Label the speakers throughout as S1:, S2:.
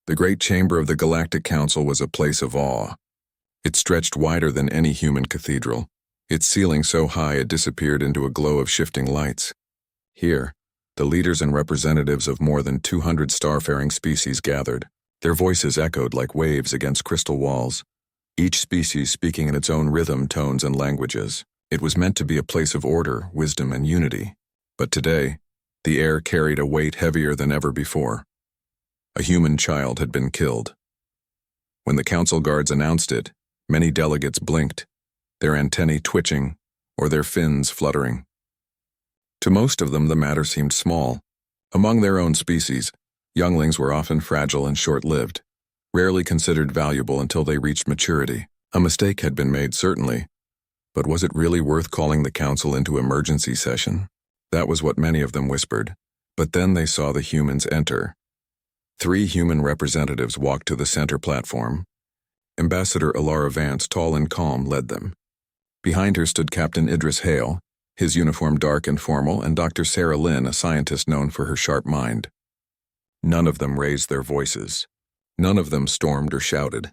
S1: The great chamber of the Galactic Council was a place of awe. It stretched wider than any human cathedral, its ceiling so high it disappeared into a glow of shifting lights. Here, the leaders and representatives of more than 200 starfaring species gathered. Their voices echoed like waves against crystal walls, each species speaking in its own rhythm, tones, and languages. It was meant to be a place of order, wisdom, and unity. But today, the air carried a weight heavier than ever before. A human child had been killed. When the council guards announced it, many delegates blinked, their antennae twitching or their fins fluttering. To most of them, the matter seemed small. Among their own species, younglings were often fragile and short-lived, rarely considered valuable until they reached maturity. A mistake had been made, certainly, but was it really worth calling the council into emergency session? That was what many of them whispered. But then they saw the humans enter. 3 human representatives walked to the center platform. Ambassador Alara Vance, tall and calm, led them. Behind her stood Captain Idris Hale, his uniform dark and formal, and Dr. Sarah Lynn, a scientist known for her sharp mind. None of them raised their voices. None of them stormed or shouted.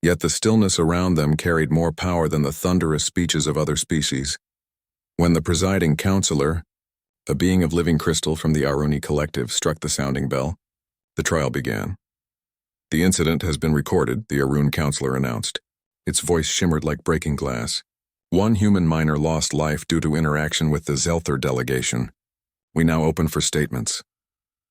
S1: Yet the stillness around them carried more power than the thunderous speeches of other species. When the presiding counselor, a being of living crystal from the Aruni Collective, struck the sounding bell, the trial began. The incident has been recorded, the Arun counselor announced. Its voice shimmered like breaking glass. 1 human miner lost life due to interaction with the Zelthar delegation. We now open for statements.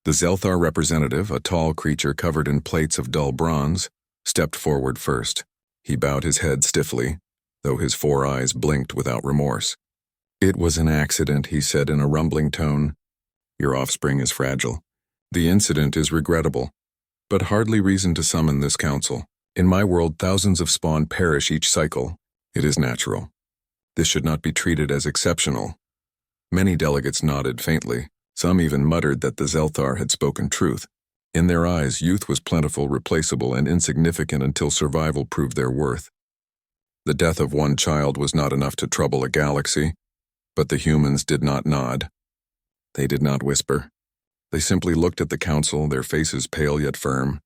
S1: The Zelthar representative, a tall creature covered in plates of dull bronze, stepped forward first. He bowed his head stiffly, though his 4 eyes blinked without remorse. "It was an accident," he said in a rumbling tone. "Your offspring is fragile. The incident is regrettable, but hardly reason to summon this council. In my world, thousands of spawn perish each cycle. It is natural. This should not be treated as exceptional." Many delegates nodded faintly. Some even muttered that the Zelthar had spoken truth. In their eyes, youth was plentiful, replaceable, and insignificant until survival proved their worth. The death of 1 child was not enough to trouble a galaxy, but the humans did not nod. They did not whisper. They simply looked at the council, their faces pale yet firm,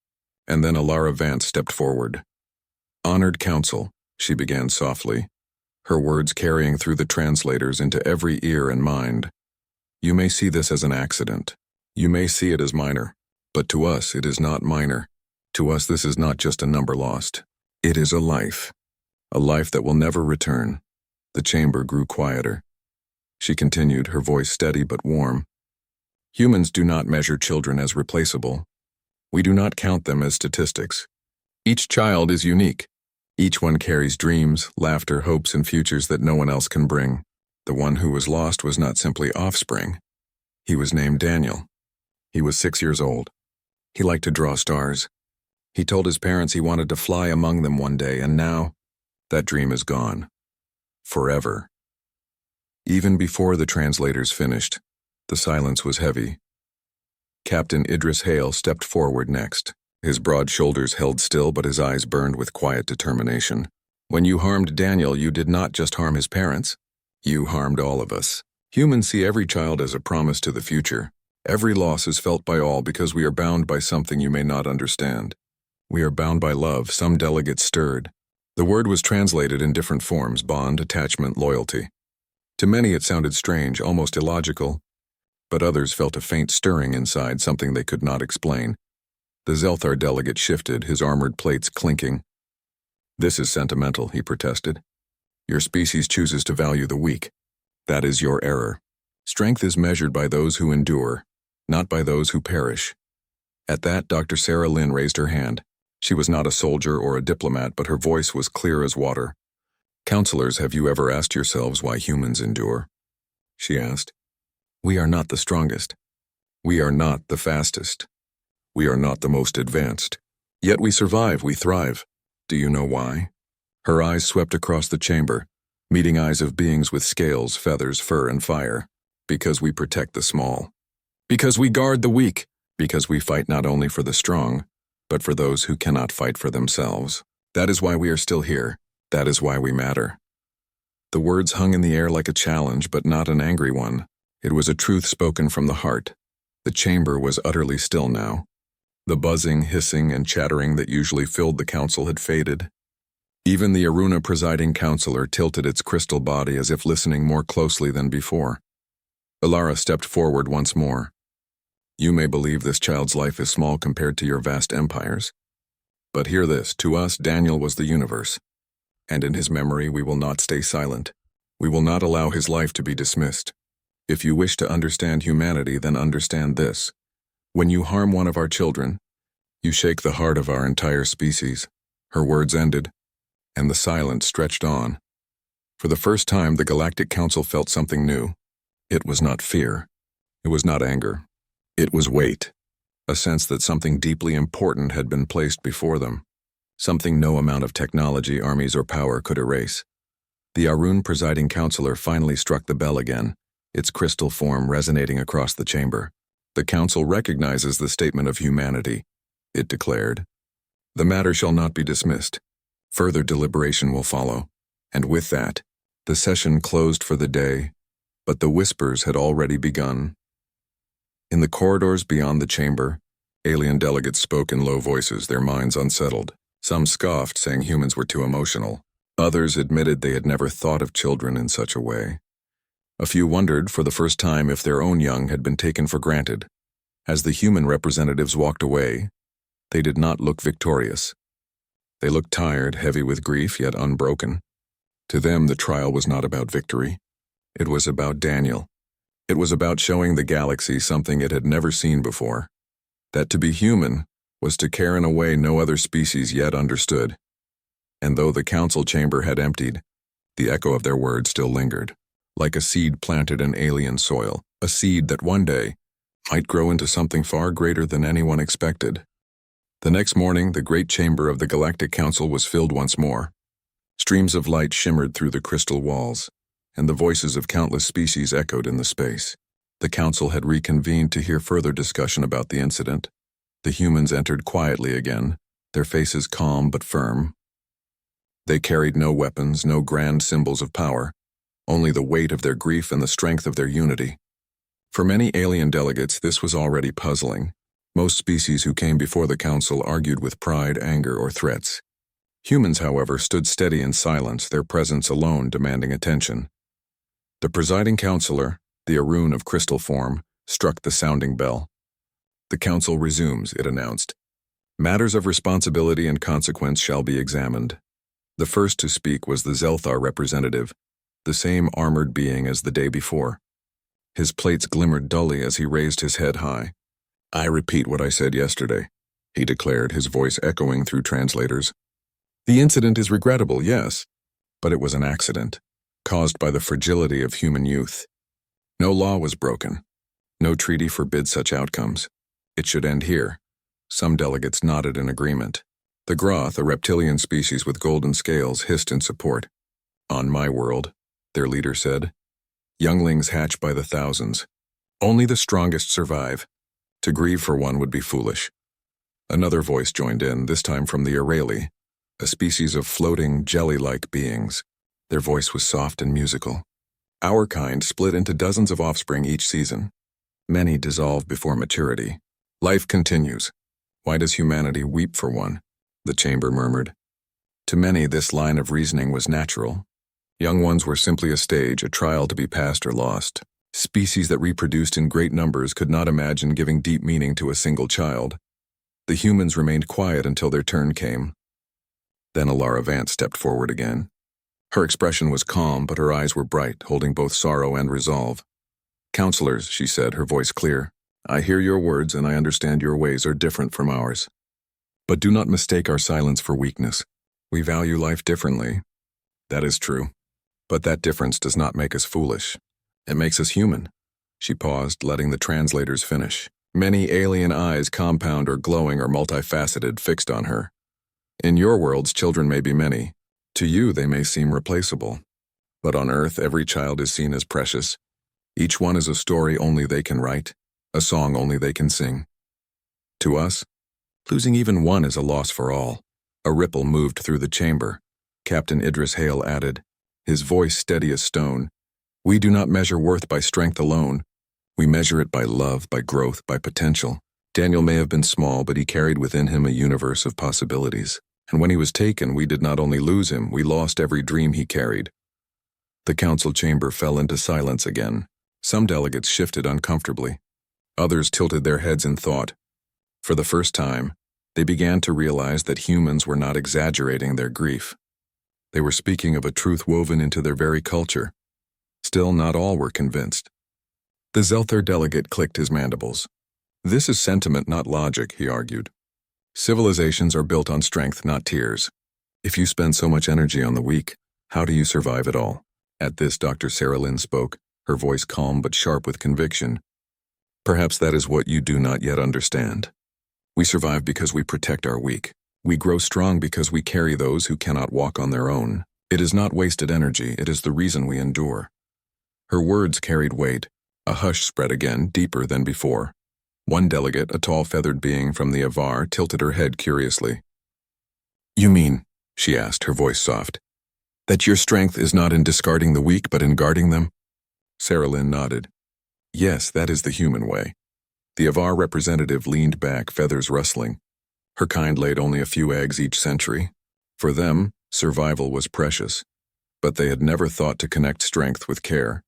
S1: and then Alara Vance stepped forward. "Honored council," she began softly, her words carrying through the translators into every ear and mind. "You may see this as an accident. You may see it as minor, but to us it is not minor. To us this is not just a number lost. It is a life that will never return." The chamber grew quieter. She continued, her voice steady but warm. "Humans do not measure children as replaceable. We do not count them as statistics. Each child is unique. Each one carries dreams, laughter, hopes, and futures that no one else can bring. The one who was lost was not simply offspring. He was named Daniel. He was 6 years old. He liked to draw stars. He told his parents he wanted to fly among them one day, and now, that dream is gone. Forever." Even before the translators finished, the silence was heavy. Captain Idris Hale stepped forward next. His broad shoulders held still, but his eyes burned with quiet determination. "When you harmed Daniel, you did not just harm his parents. You harmed all of us. Humans see every child as a promise to the future. Every loss is felt by all because we are bound by something you may not understand. We are bound by love," some delegates stirred. The word was translated in different forms: bond, attachment, loyalty. To many it sounded strange, almost illogical, but others felt a faint stirring inside, something they could not explain. The Zelthar delegate shifted, his armored plates clinking. "This is sentimental," he protested. "Your species chooses to value the weak. That is your error. Strength is measured by those who endure, not by those who perish." At that, Dr. Sarah Lynn raised her hand. She was not a soldier or a diplomat, but her voice was clear as water. "Counselors, have you ever asked yourselves why humans endure?" she asked. "We are not the strongest. We are not the fastest. We are not the most advanced. Yet we survive, we thrive. Do you know why?" Her eyes swept across the chamber, meeting eyes of beings with scales, feathers, fur, and fire. "Because we protect the small. Because we guard the weak. Because we fight not only for the strong, but for those who cannot fight for themselves. That is why we are still here. That is why we matter." The words hung in the air like a challenge, but not an angry one. It was a truth spoken from the heart. The chamber was utterly still now. The buzzing, hissing, and chattering that usually filled the council had faded. Even the Aruna presiding counselor tilted its crystal body as if listening more closely than before. Alara stepped forward once more. You may believe this child's life is small compared to your vast empires. But hear this, to us, Daniel was the universe. And in his memory, we will not stay silent. We will not allow his life to be dismissed. If you wish to understand humanity, then understand this. When you harm one of our children, you shake the heart of our entire species. Her words ended, and the silence stretched on. For the first time, the Galactic Council felt something new. It was not fear. It was not anger. It was weight. A sense that something deeply important had been placed before them. Something no amount of technology, armies, or power could erase. The Arun presiding counselor finally struck the bell again, its crystal form resonating across the chamber. The council recognizes the statement of humanity, it declared. The matter shall not be dismissed. Further deliberation will follow. And with that, the session closed for the day, but the whispers had already begun. In the corridors beyond the chamber, alien delegates spoke in low voices, their minds unsettled. Some scoffed, saying humans were too emotional. Others admitted they had never thought of children in such a way. A few wondered for the first time if their own young had been taken for granted. As the human representatives walked away, they did not look victorious. They looked tired, heavy with grief, yet unbroken. To them, the trial was not about victory. It was about Daniel. It was about showing the galaxy something it had never seen before. That to be human was to care in a way no other species yet understood. And though the council chamber had emptied, the echo of their words still lingered, like a seed planted in alien soil, a seed that one day might grow into something far greater than anyone expected. The next morning, the great chamber of the Galactic Council was filled once more. Streams of light shimmered through the crystal walls, and the voices of countless species echoed in the space. The council had reconvened to hear further discussion about the incident. The humans entered quietly again, their faces calm but firm. They carried no weapons, no grand symbols of power, only the weight of their grief and the strength of their unity. For many alien delegates, this was already puzzling. Most species who came before the council argued with pride, anger, or threats. Humans, however, stood steady in silence, their presence alone demanding attention. The presiding counselor, the Arun of crystal form, struck the sounding bell. The council resumes, it announced. Matters of responsibility and consequence shall be examined. The first to speak was the Zelthar representative, the same armored being as the day before. His plates glimmered dully as he raised his head high. I repeat what I said yesterday, he declared, his voice echoing through translators. The incident is regrettable, yes, but it was an accident, caused by the fragility of human youth. No law was broken. No treaty forbids such outcomes. It should end here. Some delegates nodded in agreement. The Groth, a reptilian species with golden scales, hissed in support. On my world, their leader said. Younglings hatch by the thousands. Only the strongest survive. To grieve for one would be foolish. Another voice joined in, this time from the Arali, a species of floating, jelly-like beings. Their voice was soft and musical. Our kind split into dozens of offspring each season. Many dissolve before maturity. Life continues. Why does humanity weep for one? The chamber murmured. To many, this line of reasoning was natural. Young ones were simply a stage, a trial to be passed or lost. Species that reproduced in great numbers could not imagine giving deep meaning to a single child. The humans remained quiet until their turn came. Then Alara Vance stepped forward again. Her expression was calm, but her eyes were bright, holding both sorrow and resolve. Counselors, she said, her voice clear, I hear your words and I understand your ways are different from ours. But do not mistake our silence for weakness. We value life differently. That is true. But that difference does not make us foolish. It makes us human. She paused, letting the translators finish. Many alien eyes, compound or glowing or multifaceted, fixed on her. In your worlds, children may be many. To you, they may seem replaceable. But on Earth, every child is seen as precious. Each one is a story only they can write, a song only they can sing. To us, losing even one is a loss for all. A ripple moved through the chamber. Captain Idris Hale added, his voice steady as stone. We do not measure worth by strength alone. We measure it by love, by growth, by potential. Daniel may have been small, but he carried within him a universe of possibilities. And when he was taken, we did not only lose him, we lost every dream he carried. The council chamber fell into silence again. Some delegates shifted uncomfortably. Others tilted their heads in thought. For the first time, they began to realize that humans were not exaggerating their grief. They were speaking of a truth woven into their very culture. Still, not all were convinced. The Zelther delegate clicked his mandibles. This is sentiment, not logic, he argued. Civilizations are built on strength, not tears. If you spend so much energy on the weak, how do you survive it all? At this, Dr. Sarah Lynn spoke, her voice calm but sharp with conviction. Perhaps that is what you do not yet understand. We survive because we protect our weak. We grow strong because we carry those who cannot walk on their own. It is not wasted energy, it is the reason we endure. Her words carried weight. A hush spread again, deeper than before. One delegate, a tall feathered being from the Avar, tilted her head curiously. You mean, she asked, her voice soft, that your strength is not in discarding the weak but in guarding them? Sarah Lynn nodded. Yes, that is the human way. The Avar representative leaned back, feathers rustling. Her kind laid only a few eggs each century. For them, survival was precious, but they had never thought to connect strength with care.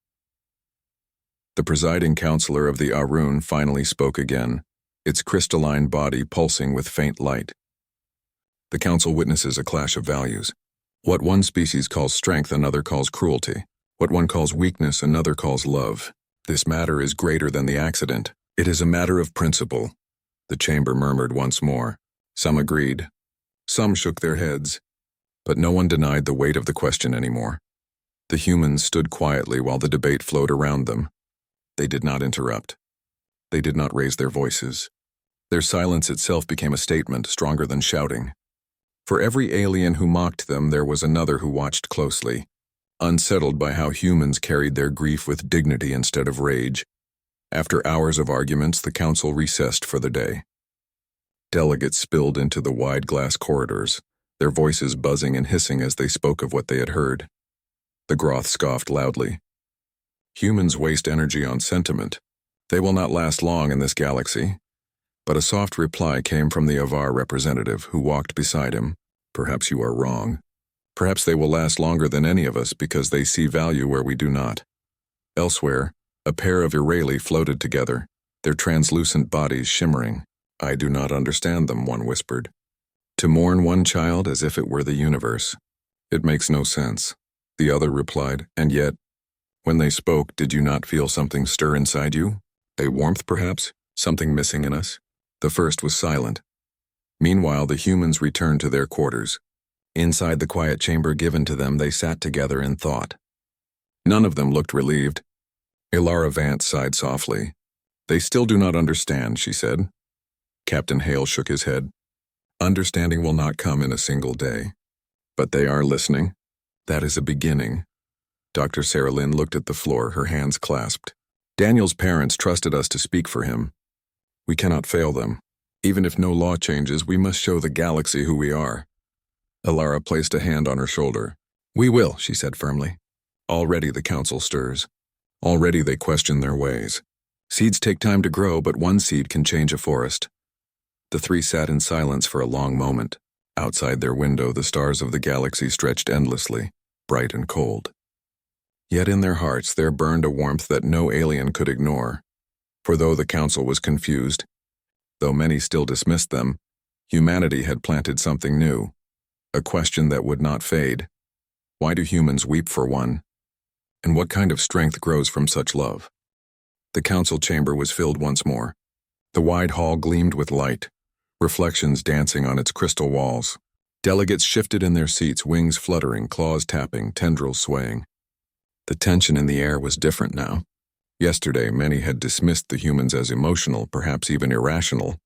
S1: The presiding counselor of the Arun finally spoke again, its crystalline body pulsing with faint light. The council witnesses a clash of values. What one species calls strength, another calls cruelty. What one calls weakness, another calls love. This matter is greater than the accident. It is a matter of principle. The chamber murmured once more. Some agreed. Some shook their heads. But no one denied the weight of the question anymore. The humans stood quietly while the debate flowed around them. They did not interrupt. They did not raise their voices. Their silence itself became a statement, stronger than shouting. For every alien who mocked them, there was another who watched closely, unsettled by how humans carried their grief with dignity instead of rage. After hours of arguments, the council recessed for the day. Delegates spilled into the wide glass corridors, their voices buzzing and hissing as they spoke of what they had heard. The Groth scoffed loudly. Humans waste energy on sentiment. They will not last long in this galaxy. But a soft reply came from the Avar representative, who walked beside him. Perhaps you are wrong. Perhaps they will last longer than any of us because they see value where we do not. Elsewhere, a pair of Ireli floated together, their translucent bodies shimmering. I do not understand them, one whispered. To mourn one child as if it were the universe. It makes no sense. The other replied, and yet, when they spoke, did you not feel something stir inside you? A warmth, perhaps? Something missing in us? The first was silent. Meanwhile, the humans returned to their quarters. Inside the quiet chamber given to them, they sat together in thought. None of them looked relieved. Ilara Vance sighed softly. They still do not understand, she said. Captain Hale shook his head. Understanding will not come in a single day. But they are listening. That is a beginning. Dr. Sarah Lynn looked at the floor, her hands clasped. Daniel's parents trusted us to speak for him. We cannot fail them. Even if no law changes, we must show the galaxy who we are. Ilara placed a hand on her shoulder. We will, she said firmly. Already the council stirs. Already they question their ways. Seeds take time to grow, but one seed can change a forest. The three sat in silence for a long moment. Outside their window, the stars of the galaxy stretched endlessly, bright and cold. Yet in their hearts there burned a warmth that no alien could ignore. For though the council was confused, though many still dismissed them, humanity had planted something new, a question that would not fade. Why do humans weep for one? And what kind of strength grows from such love? The council chamber was filled once more. The wide hall gleamed with light, reflections dancing on its crystal walls. Delegates shifted in their seats, wings fluttering, claws tapping, tendrils swaying. The tension in the air was different now. Yesterday, many had dismissed the humans as emotional, perhaps even irrational.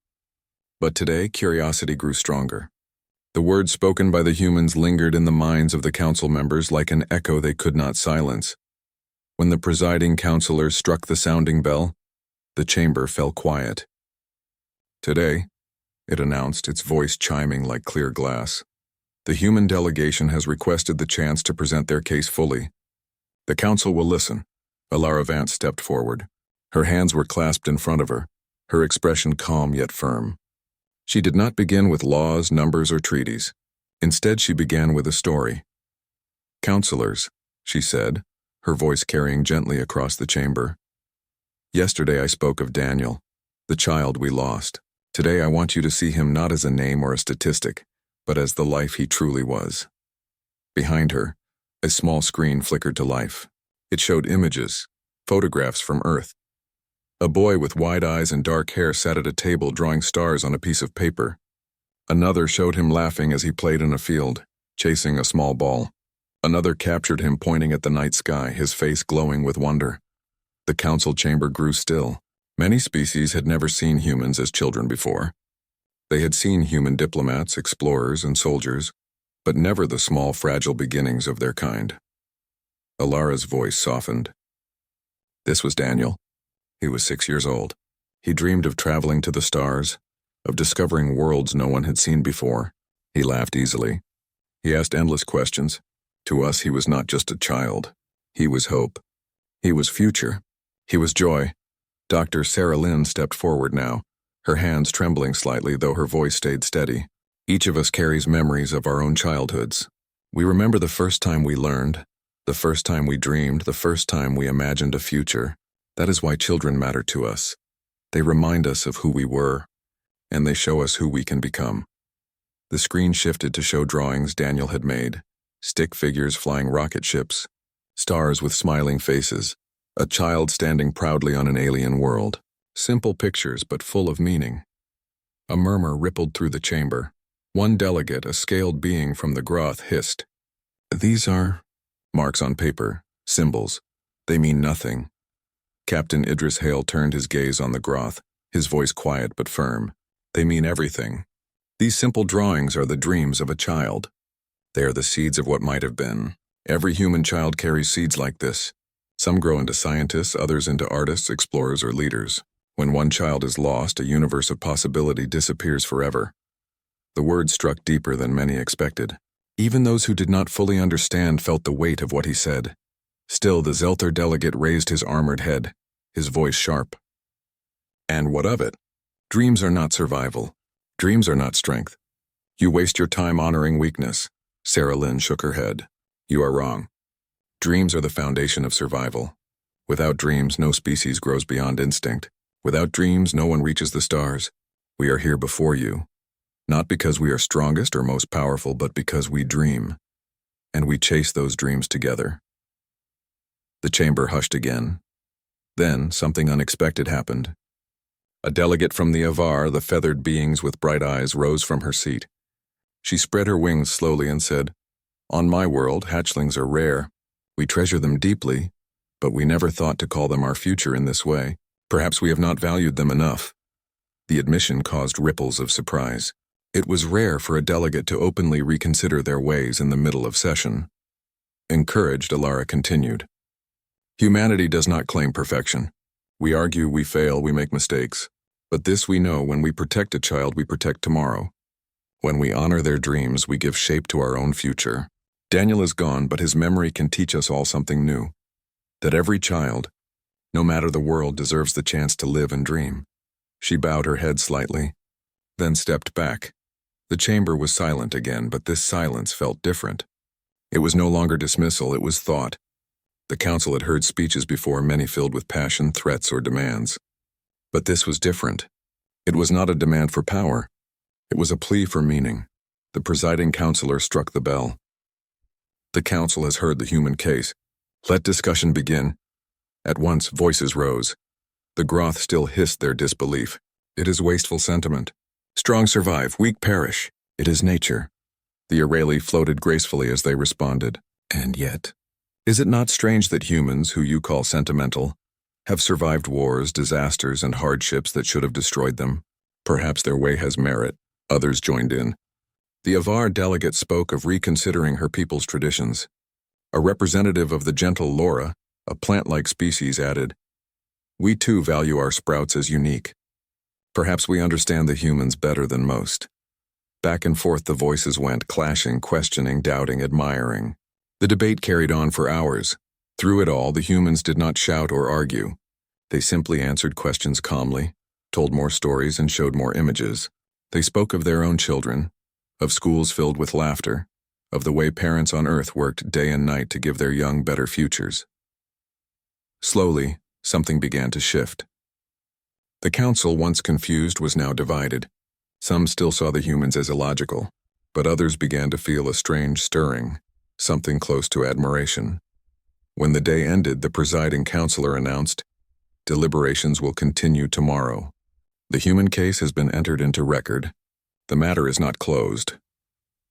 S1: But today, curiosity grew stronger. The words spoken by the humans lingered in the minds of the council members like an echo they could not silence. When the presiding counselor struck the sounding bell, the chamber fell quiet. Today, it announced, its voice chiming like clear glass, the human delegation has requested the chance to present their case fully. The council will listen. Ilara Vance stepped forward. Her hands were clasped in front of her, her expression calm yet firm. She did not begin with laws, numbers, or treaties. Instead, she began with a story. "Counselors," she said, her voice carrying gently across the chamber. "Yesterday I spoke of Daniel, the child we lost. Today I want you to see him not as a name or a statistic, but as the life he truly was." Behind her, a small screen flickered to life. It showed images, photographs from Earth. A boy with wide eyes and dark hair sat at a table drawing stars on a piece of paper. Another showed him laughing as he played in a field, chasing a small ball. Another captured him pointing at the night sky, his face glowing with wonder. The council chamber grew still. Many species had never seen humans as children before. They had seen human diplomats, explorers, and soldiers, but never the small, fragile beginnings of their kind. Alara's voice softened. This was Daniel. He was 6 years old. He dreamed of traveling to the stars, of discovering worlds no one had seen before. He laughed easily. He asked endless questions. To us, he was not just a child. He was hope. He was future. He was joy. Dr. Sarah Lynn stepped forward now, her hands trembling slightly, though her voice stayed steady. Each of us carries memories of our own childhoods. We remember the first time we learned, the first time we dreamed, the first time we imagined a future. That is why children matter to us. They remind us of who we were, and they show us who we can become. The screen shifted to show drawings Daniel had made, stick figures flying rocket ships, stars with smiling faces, a child standing proudly on an alien world. Simple pictures, but full of meaning. A murmur rippled through the chamber. One delegate, a scaled being from the Groth, hissed, "These are marks on paper, symbols. They mean nothing." Captain Idris Hale turned his gaze on the Groth, his voice quiet but firm. "They mean everything. These simple drawings are the dreams of a child. They are the seeds of what might have been. Every human child carries seeds like this. Some grow into scientists, others into artists, explorers, or leaders. When one child is lost, a universe of possibility disappears forever." The words struck deeper than many expected. Even those who did not fully understand felt the weight of what he said. Still, the Zelther delegate raised his armored head, his voice sharp. "And what of it? Dreams are not survival. Dreams are not strength. You waste your time honoring weakness." Sarah Lynn shook her head. "You are wrong. Dreams are the foundation of survival. Without dreams, no species grows beyond instinct. Without dreams, no one reaches the stars. We are here before you, not because we are strongest or most powerful, but because we dream, and we chase those dreams together." The chamber hushed again. Then, something unexpected happened. A delegate from the Avar, the feathered beings with bright eyes, rose from her seat. She spread her wings slowly and said, "On my world, hatchlings are rare. We treasure them deeply, but we never thought to call them our future in this way. Perhaps we have not valued them enough." The admission caused ripples of surprise. It was rare for a delegate to openly reconsider their ways in the middle of session. Encouraged, Alara continued, "Humanity does not claim perfection. We argue, we fail, we make mistakes. But this we know: when we protect a child, we protect tomorrow. When we honor their dreams, we give shape to our own future. Daniel is gone, but his memory can teach us all something new. That every child, no matter the world, deserves the chance to live and dream." She bowed her head slightly, then stepped back. The chamber was silent again, but this silence felt different. It was no longer dismissal, it was thought. The council had heard speeches before, many filled with passion, threats, or demands. But this was different. It was not a demand for power. It was a plea for meaning. The presiding counselor struck the bell. "The council has heard the human case. Let discussion begin." At once, voices rose. The Groth still hissed their disbelief. "It is wasteful sentiment. Strong survive, weak perish. It is nature." The Areli floated gracefully as they responded. "And yet, is it not strange that humans, who you call sentimental, have survived wars, disasters, and hardships that should have destroyed them? Perhaps their way has merit." Others joined in. The Avar delegate spoke of reconsidering her people's traditions. A representative of the gentle Laura, a plant-like species, added, "We too value our sprouts as unique. Perhaps we understand the humans better than most." Back and forth the voices went, clashing, questioning, doubting, admiring. The debate carried on for hours. Through it all, the humans did not shout or argue. They simply answered questions calmly, told more stories and showed more images. They spoke of their own children, of schools filled with laughter, of the way parents on Earth worked day and night to give their young better futures. Slowly, something began to shift. The council, once confused, was now divided. Some still saw the humans as illogical, but others began to feel a strange stirring, something close to admiration. When the day ended, the presiding counselor announced, "Deliberations will continue tomorrow. The human case has been entered into record. The matter is not closed."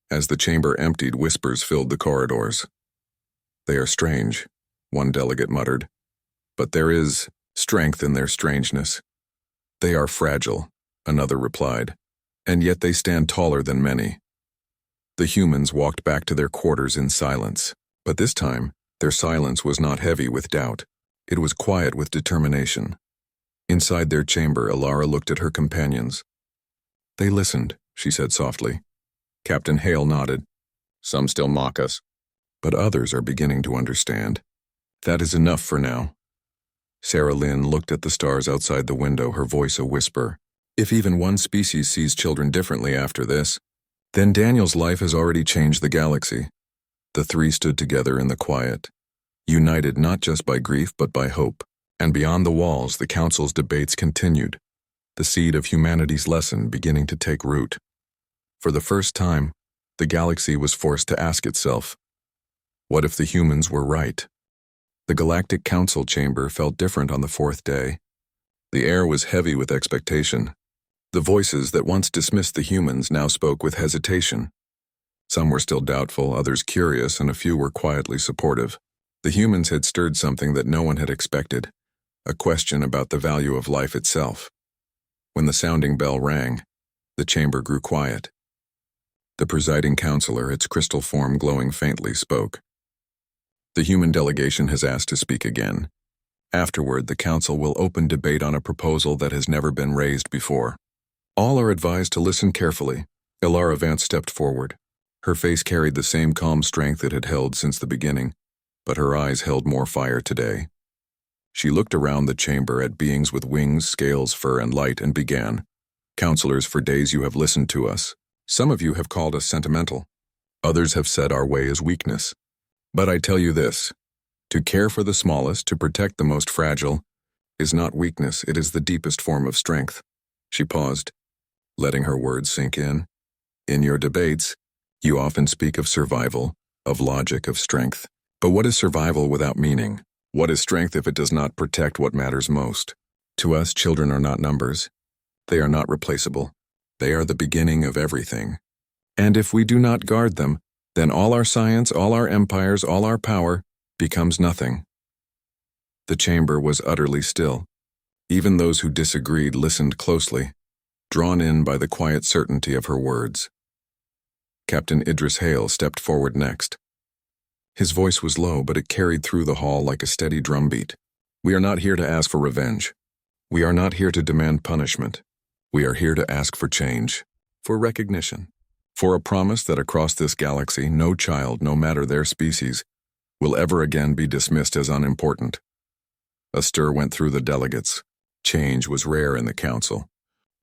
S1: As the chamber emptied, whispers filled the corridors. "They are strange," one delegate muttered, "but there is strength in their strangeness." "They are fragile," another replied, "and yet they stand taller than many." The humans walked back to their quarters in silence, but this time, their silence was not heavy with doubt. It was quiet with determination. Inside their chamber, Alara looked at her companions. "They listened," she said softly. Captain Hale nodded. "Some still mock us, but others are beginning to understand. That is enough for now." Sarah Lynn looked at the stars outside the window, her voice a whisper. "If even one species sees children differently after this, then Daniel's life has already changed the galaxy." The three stood together in the quiet, united not just by grief but by hope. And beyond the walls, the council's debates continued, the seed of humanity's lesson beginning to take root. For the first time, the galaxy was forced to ask itself, what if the humans were right? The Galactic Council chamber felt different on the fourth day. The air was heavy with expectation. The voices that once dismissed the humans now spoke with hesitation. Some were still doubtful, others curious, and a few were quietly supportive. The humans had stirred something that no one had expected, a question about the value of life itself. When the sounding bell rang, the chamber grew quiet. The presiding counselor, its crystal form glowing faintly, spoke. "The human delegation has asked to speak again. Afterward, the council will open debate on a proposal that has never been raised before. All are advised to listen carefully." Alara Vance stepped forward. Her face carried the same calm strength it had held since the beginning, but her eyes held more fire today. She looked around the chamber at beings with wings, scales, fur, and light and began. "Counselors, for days you have listened to us. Some of you have called us sentimental. Others have said our way is weakness. But I tell you this, to care for the smallest, to protect the most fragile, is not weakness, it is the deepest form of strength." She paused, letting her words sink in. "In your debates, you often speak of survival, of logic, of strength. But what is survival without meaning? What is strength if it does not protect what matters most? To us, children are not numbers. They are not replaceable. They are the beginning of everything. And if we do not guard them, then all our science, all our empires, all our power becomes nothing." The chamber was utterly still. Even those who disagreed listened closely, drawn in by the quiet certainty of her words. Captain Idris Hale stepped forward next. His voice was low, but it carried through the hall like a steady drumbeat. "We are not here to ask for revenge. We are not here to demand punishment. We are here to ask for change, for recognition, for a promise that across this galaxy, no child, no matter their species, will ever again be dismissed as unimportant." A stir went through the delegates. Change was rare in the council.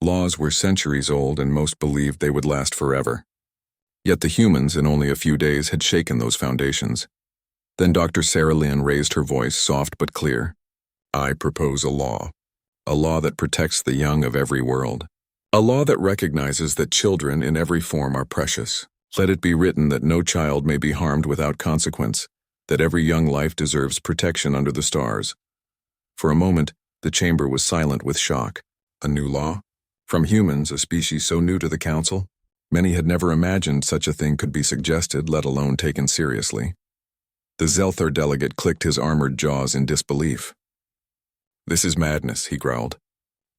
S1: Laws were centuries old, and most believed they would last forever. Yet the humans, in only a few days, had shaken those foundations. Then Dr. Sarah Lynn raised her voice, soft but clear. "I propose a law that protects the young of every world. A law that recognizes that children in every form are precious. Let it be written that no child may be harmed without consequence, that every young life deserves protection under the stars." For a moment, the chamber was silent with shock. A new law? From humans, a species so new to the council? Many had never imagined such a thing could be suggested, let alone taken seriously. The Zelthar delegate clicked his armored jaws in disbelief. "This is madness," he growled.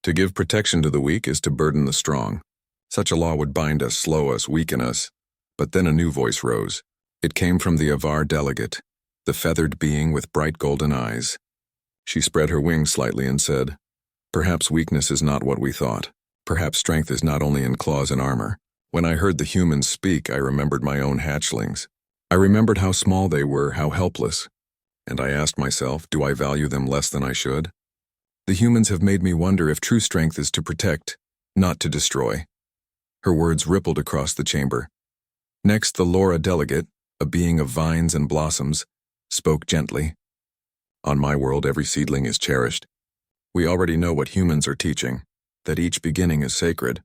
S1: "To give protection to the weak is to burden the strong. Such a law would bind us, slow us, weaken us." But then a new voice rose. It came from the Avar delegate, the feathered being with bright golden eyes. She spread her wings slightly and said, "Perhaps weakness is not what we thought. Perhaps strength is not only in claws and armor. When I heard the humans speak, I remembered my own hatchlings. I remembered how small they were, how helpless. And I asked myself, do I value them less than I should? The humans have made me wonder if true strength is to protect, not to destroy." Her words rippled across the chamber. Next, the Laura delegate, a being of vines and blossoms, spoke gently. "On my world, every seedling is cherished. We already know what humans are teaching, that each beginning is sacred.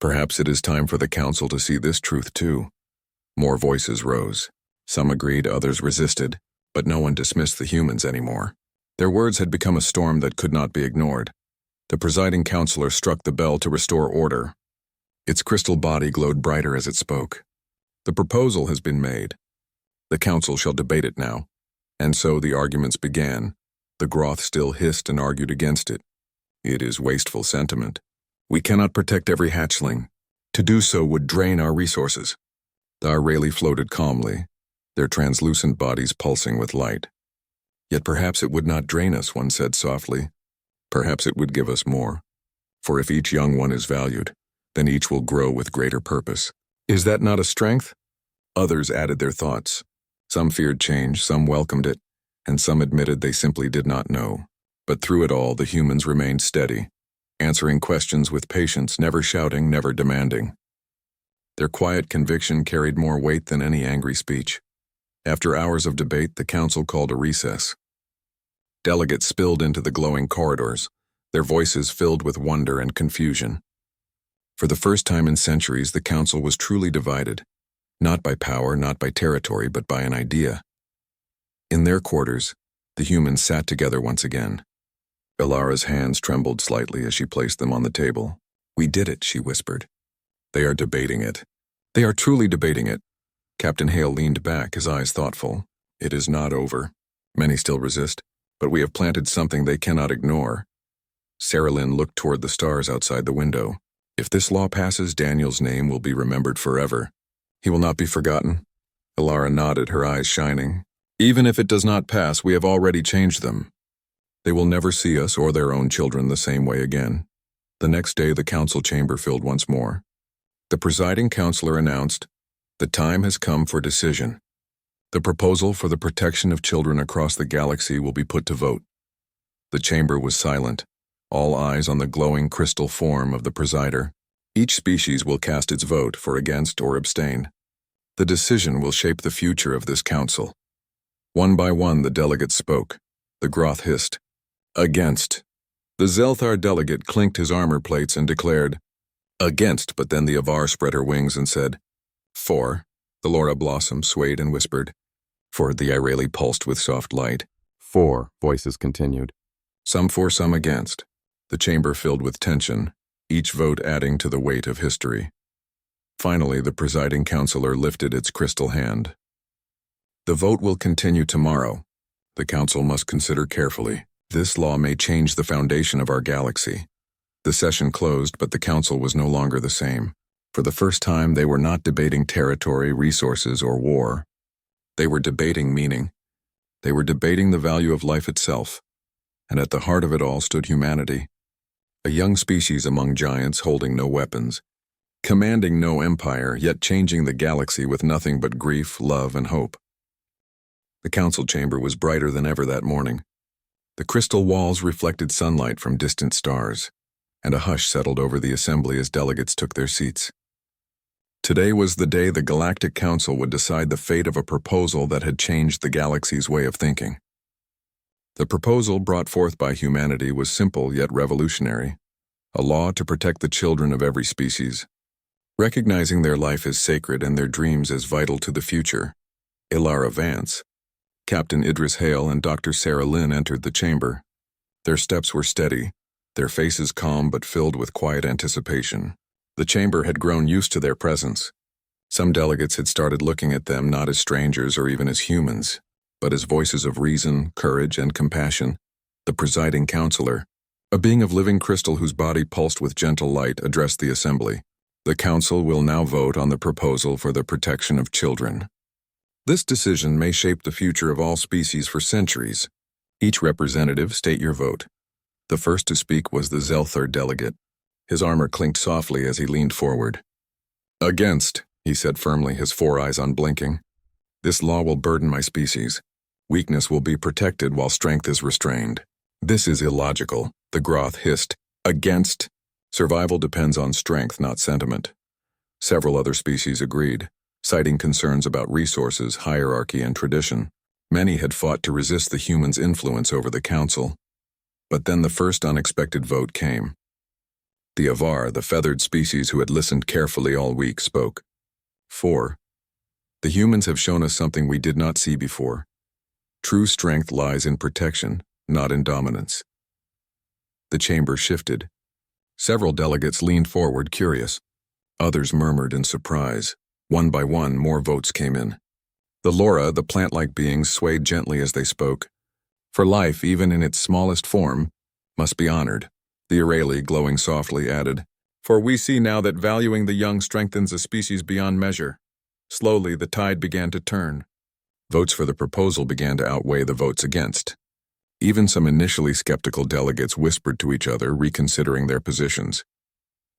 S1: Perhaps it is time for the council to see this truth too." More voices rose. Some agreed, others resisted, but no one dismissed the humans anymore. Their words had become a storm that could not be ignored. The presiding counselor struck the bell to restore order. Its crystal body glowed brighter as it spoke. "The proposal has been made. The council shall debate it now." And so the arguments began. The Groth still hissed and argued against it. "It is wasteful sentiment. We cannot protect every hatchling. To do so would drain our resources." The Ireli floated calmly, their translucent bodies pulsing with light. "Yet perhaps it would not drain us," one said softly. "Perhaps it would give us more. For if each young one is valued, then each will grow with greater purpose. Is that not a strength?" Others added their thoughts. Some feared change, some welcomed it, and some admitted they simply did not know. But through it all, the humans remained steady, answering questions with patience, never shouting, never demanding. Their quiet conviction carried more weight than any angry speech. After hours of debate, the council called a recess. Delegates spilled into the glowing corridors, their voices filled with wonder and confusion. For the first time in centuries, the council was truly divided, not by power, not by territory, but by an idea. In their quarters, the humans sat together once again. Ilara's hands trembled slightly as she placed them on the table. "We did it," she whispered. "They are debating it. They are truly debating it." Captain Hale leaned back, his eyes thoughtful. "It is not over. Many still resist, but we have planted something they cannot ignore." Sarah Lynn looked toward the stars outside the window. "If this law passes, Daniel's name will be remembered forever. He will not be forgotten." Ilara nodded, her eyes shining. "Even if it does not pass, we have already changed them. They will never see us or their own children the same way again." The next day, the council chamber filled once more. The presiding counselor announced, "The time has come for decision. The proposal for the protection of children across the galaxy will be put to vote." The chamber was silent, all eyes on the glowing crystal form of the presider. Each species will cast its vote for against or abstain. The decision will shape the future of this council. One by one, the delegates spoke. The Groth hissed, "Against." The Zelthar delegate clinked his armor plates and declared, "Against," but then the Avar spread her wings and said, "For." The Laura blossom swayed and whispered. For the Ireli pulsed with soft light. "For," voices continued. Some for, some against. The chamber filled with tension, each vote adding to the weight of history. Finally, the presiding counselor lifted its crystal hand. "The vote will continue tomorrow. The council must consider carefully. This law may change the foundation of our galaxy." The session closed, but the council was no longer the same. For the first time, they were not debating territory, resources, or war. They were debating meaning. They were debating the value of life itself. And at the heart of it all stood humanity. A young species among giants holding no weapons, commanding no empire, yet changing the galaxy with nothing but grief, love, and hope. The council chamber was brighter than ever that morning. The crystal walls reflected sunlight from distant stars, and a hush settled over the assembly as delegates took their seats. Today was the day the Galactic Council would decide the fate of a proposal that had changed the galaxy's way of thinking. The proposal brought forth by humanity was simple yet revolutionary, a law to protect the children of every species, recognizing their life as sacred and their dreams as vital to the future. Ilara Vance, Captain Idris Hale, and Dr. Sarah Lynn entered the chamber. Their steps were steady, their faces calm but filled with quiet anticipation. The chamber had grown used to their presence. Some delegates had started looking at them not as strangers or even as humans, but as voices of reason, courage, and compassion. The presiding counselor, a being of living crystal whose body pulsed with gentle light, addressed the assembly. "The council will now vote on the proposal for the protection of children. This decision may shape the future of all species for centuries. Each representative state your vote." The first to speak was the Zelthar delegate. His armor clinked softly as he leaned forward. "Against," he said firmly, his four eyes unblinking. "This law will burden my species. Weakness will be protected while strength is restrained. This is illogical. The Groth hissed, "Against. Survival depends on strength, not sentiment." Several other species agreed, citing concerns about resources, hierarchy, and tradition. Many had fought to resist the humans' influence over the council. But then the first unexpected vote came. The Avar, the feathered species who had listened carefully all week, spoke. 4. The humans have shown us something we did not see before. True strength lies in protection, not in dominance. The chamber shifted. Several delegates leaned forward, curious. Others murmured in surprise. One by one, more votes came in. The Laura, the plant-like beings, swayed gently as they spoke. For life, even in its smallest form, must be honored. The Aurelie, glowing softly, added, "For we see now that valuing the young strengthens a species beyond measure." Slowly, the tide began to turn. Votes for the proposal began to outweigh the votes against. Even some initially skeptical delegates whispered to each other, reconsidering their positions.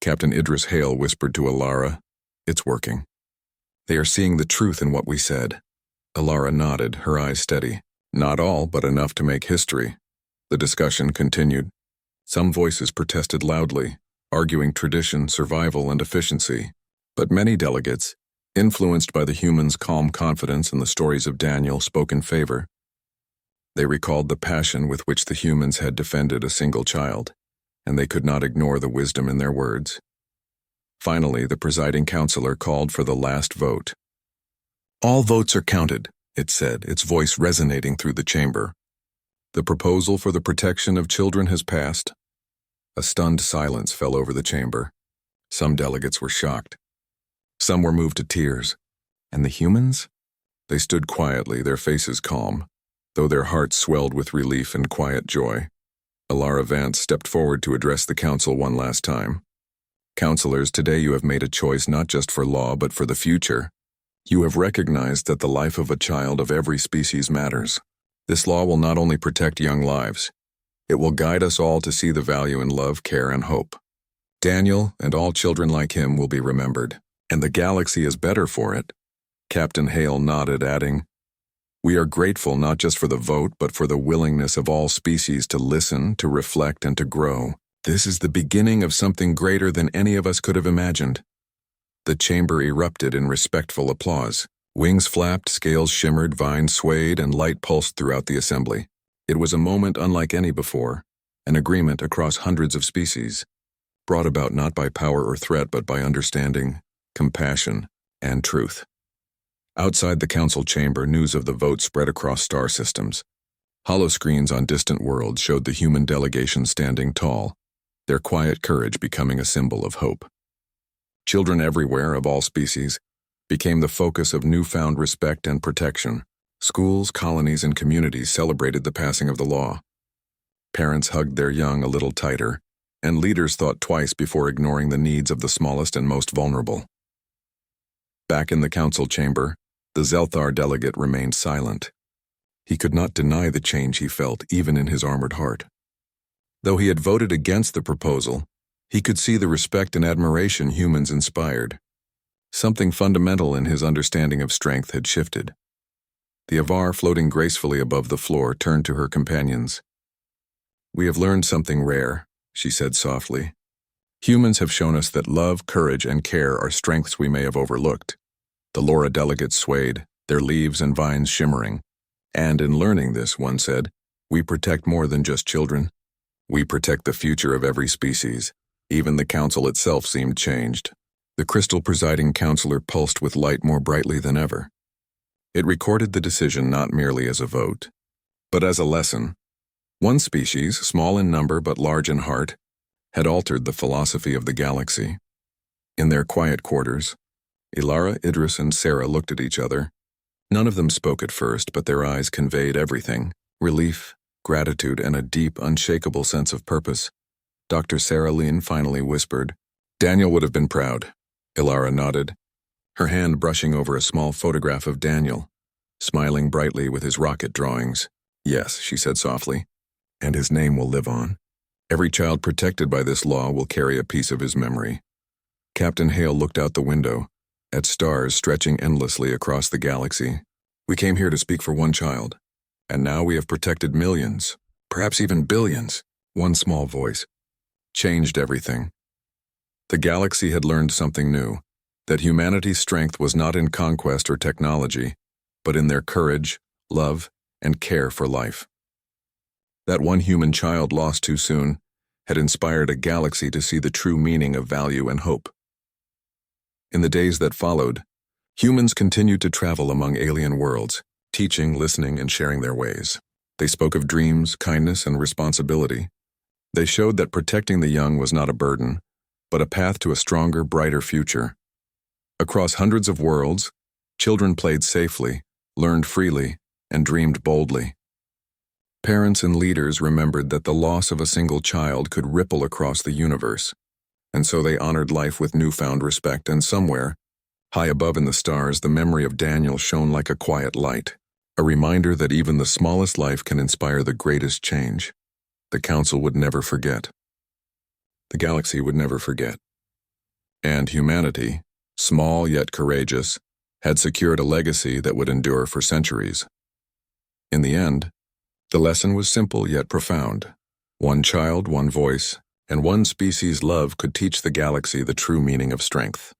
S1: Captain Idris Hale whispered to Alara, "It's working. They are seeing the truth in what we said." Alara nodded, her eyes steady. Not all, but enough to make history. The discussion continued. Some voices protested loudly, arguing tradition, survival, and efficiency. But many delegates, influenced by the humans' calm confidence and the stories of Daniel, spoke in favor. They recalled the passion with which the humans had defended a single child, and they could not ignore the wisdom in their words. Finally, the presiding counselor called for the last vote. "All votes are counted," it said, its voice resonating through the chamber. "The proposal for the protection of children has passed." A stunned silence fell over the chamber. Some delegates were shocked. Some were moved to tears. And the humans? They stood quietly, their faces calm, though their hearts swelled with relief and quiet joy. Alara Vance stepped forward to address the council one last time. "Counselors, today you have made a choice not just for law but for the future. You have recognized that the life of a child of every species matters. This law will not only protect young lives, it will guide us all to see the value in love, care, and hope. Daniel and all children like him will be remembered, and the galaxy is better for it." Captain Hale nodded, adding, "We are grateful not just for the vote, but for the willingness of all species to listen, to reflect, and to grow. This is the beginning of something greater than any of us could have imagined." The chamber erupted in respectful applause. Wings flapped, scales shimmered, vines swayed, and light pulsed throughout the assembly. It was a moment unlike any before, an agreement across hundreds of species, brought about not by power or threat, but by understanding, compassion, and truth. Outside the council chamber, news of the vote spread across star systems. Holoscreens on distant worlds showed the human delegation standing tall, their quiet courage becoming a symbol of hope. Children everywhere, of all species, became the focus of newfound respect and protection. Schools, colonies, and communities celebrated the passing of the law. Parents hugged their young a little tighter, and leaders thought twice before ignoring the needs of the smallest and most vulnerable. Back in the council chamber, the Zelthar delegate remained silent. He could not deny the change he felt, even in his armored heart. Though he had voted against the proposal, he could see the respect and admiration humans inspired. Something fundamental in his understanding of strength had shifted. The Avar, floating gracefully above the floor, turned to her companions. "We have learned something rare," she said softly. "Humans have shown us that love, courage, and care are strengths we may have overlooked." The Laura delegates swayed, their leaves and vines shimmering. "And in learning this," one said, "we protect more than just children. We protect the future of every species." Even the council itself seemed changed. The crystal presiding counselor pulsed with light more brightly than ever. It recorded the decision not merely as a vote, but as a lesson. One species, small in number but large in heart, had altered the philosophy of the galaxy. In their quiet quarters, Ilara, Idris, and Sarah looked at each other. None of them spoke at first, but their eyes conveyed everything: relief, gratitude, and a deep, unshakable sense of purpose. Dr. Sarah Lean finally whispered, "Daniel would have been proud." Ilara nodded, her hand brushing over a small photograph of Daniel, smiling brightly with his rocket drawings. "Yes," she said softly, "and his name will live on. Every child protected by this law will carry a piece of his memory." Captain Hale looked out the window, at stars stretching endlessly across the galaxy. "We came here to speak for one child, and now we have protected millions, perhaps even billions. One small voice changed everything. The galaxy had learned something new, that humanity's strength was not in conquest or technology, but in their courage, love, and care for life. That one human child lost too soon had inspired a galaxy to see the true meaning of value and hope. In the days that followed, humans continued to travel among alien worlds, teaching, listening, and sharing their ways. They spoke of dreams, kindness, and responsibility. They showed that protecting the young was not a burden, but a path to a stronger, brighter future. Across hundreds of worlds, children played safely, learned freely, and dreamed boldly. Parents and leaders remembered that the loss of a single child could ripple across the universe, and so they honored life with newfound respect, and somewhere, high above in the stars, the memory of Daniel shone like a quiet light, a reminder that even the smallest life can inspire the greatest change. The Council would never forget. The galaxy would never forget. And humanity, small yet courageous, had secured a legacy that would endure for centuries. In the end, the lesson was simple yet profound. One child, one voice, and one species' love could teach the galaxy the true meaning of strength.